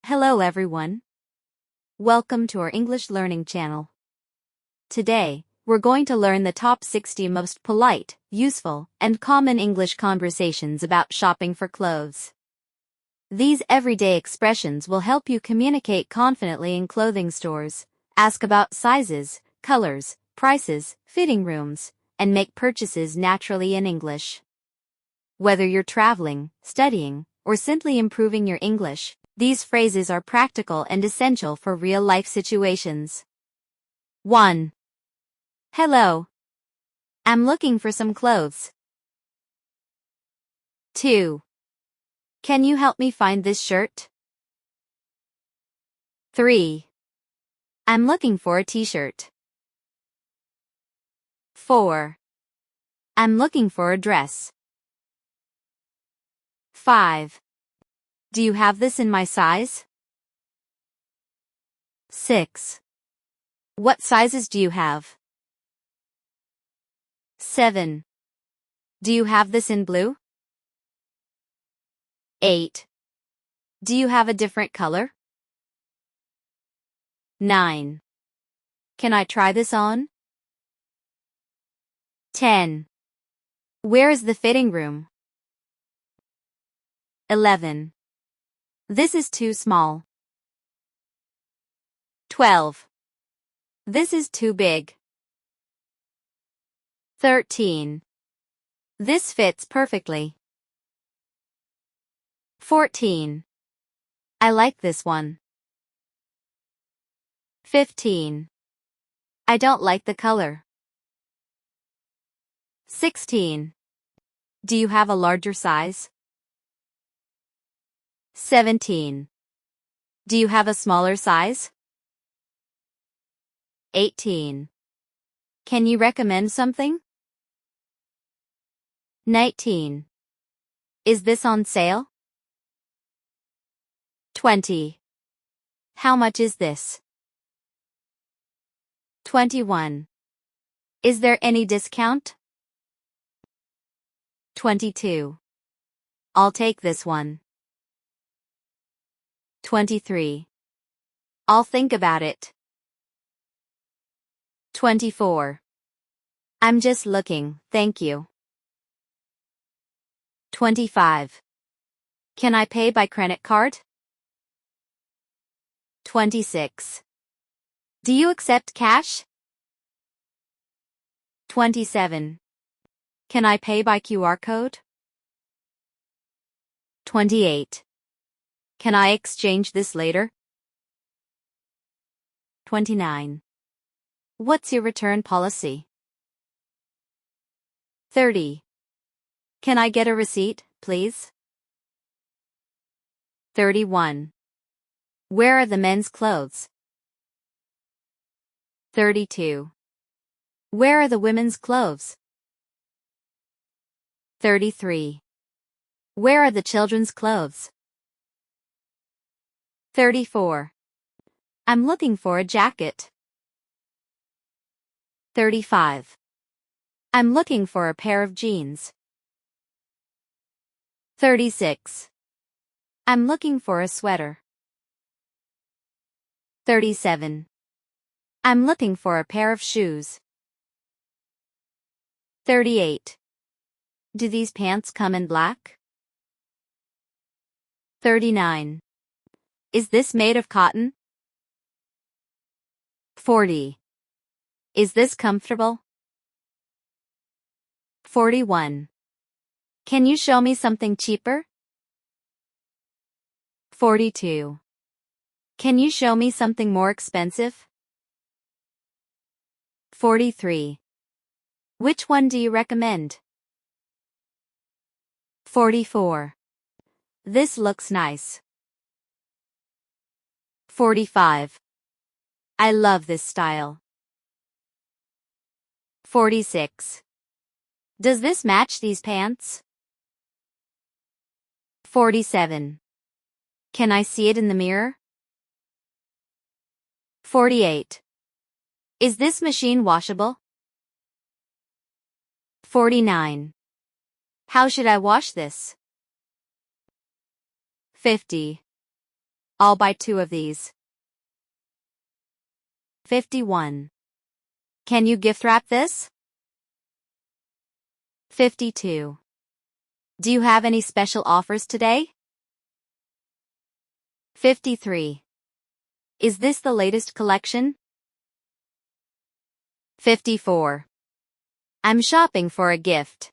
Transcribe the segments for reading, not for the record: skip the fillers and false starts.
Hello everyone. Welcome to our English learning channel. Today, we're going to learn the top 60 most polite, useful, and common English conversations about shopping for clothes. These everyday expressions will help you communicate confidently in clothing stores, ask about sizes, colors, prices, fitting rooms, and make purchases naturally in English. Whether you're traveling, studying, or simply improving your English, these phrases are practical and essential for real-life situations. 1. Hello. I'm looking for some clothes. 2. Can you help me find this shirt? 3. I'm looking for a t-shirt. 4. I'm looking for a dress. 5. Do you have this in my size? 6. What sizes do you have? 7. Do you have this in blue? 8. Do you have a different color? 9. Can I try this on? 10. Where is the fitting room? 11. This is too small. 12. This is too big. 13. This fits perfectly. 14. I like this one. 15. I don't like the color. 16. Do you have a larger size? 17. Do you have a smaller size? 18. Can you recommend something? 19. Is this on sale? 20. How much is this? 21. Is there any discount? 22. I'll take this one. 23. I'll think about it. 24. I'm just looking, thank you. 25. Can I pay by credit card? 26. Do you accept cash? 27. Can I pay by QR code? 28. Can I exchange this later? 29. What's your return policy? 30. Can I get a receipt, please? 31. Where are the men's clothes? 32. Where are the women's clothes? 33. Where are the children's clothes? 34. I'm looking for a jacket. 35. I'm looking for a pair of jeans. 36. I'm looking for a sweater. 37. I'm looking for a pair of shoes. 38. Do these pants come in black? 39. Is this made of cotton? 40. Is this comfortable? 41. Can you show me something cheaper? 42. Can you show me something more expensive? 43. Which one do you recommend? 44. This looks nice. 45. I love this style. 46. Does this match these pants? 47. Can I see it in the mirror? 48. Is this machine washable? 49. How should I wash this? 50. I'll buy 2 of these. 51. Can you gift wrap this? 52. Do you have any special offers today? 53. Is this the latest collection? 54. I'm shopping for a gift.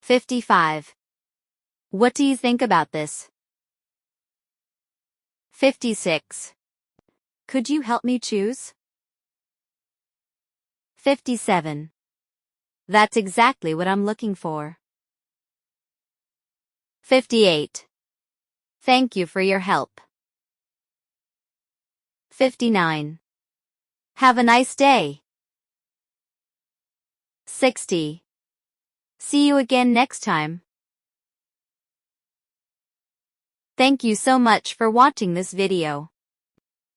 55. What do you think about this? 56. Could you help me choose? 57. That's exactly what I'm looking for. 58. Thank you for your help. 59. Have a nice day. 60. See you again next time. Thank you so much for watching this video.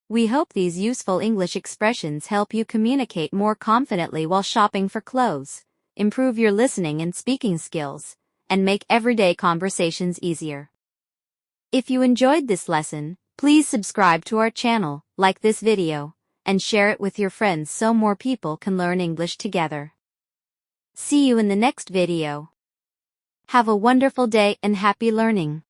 We hope these useful English expressions help you communicate more confidently while shopping for clothes, improve your listening and speaking skills, and make everyday conversations easier. If you enjoyed this lesson, please subscribe to our channel, like this video, and share it with your friends so more people can learn English together. See you in the next video. Have a wonderful day and happy learning.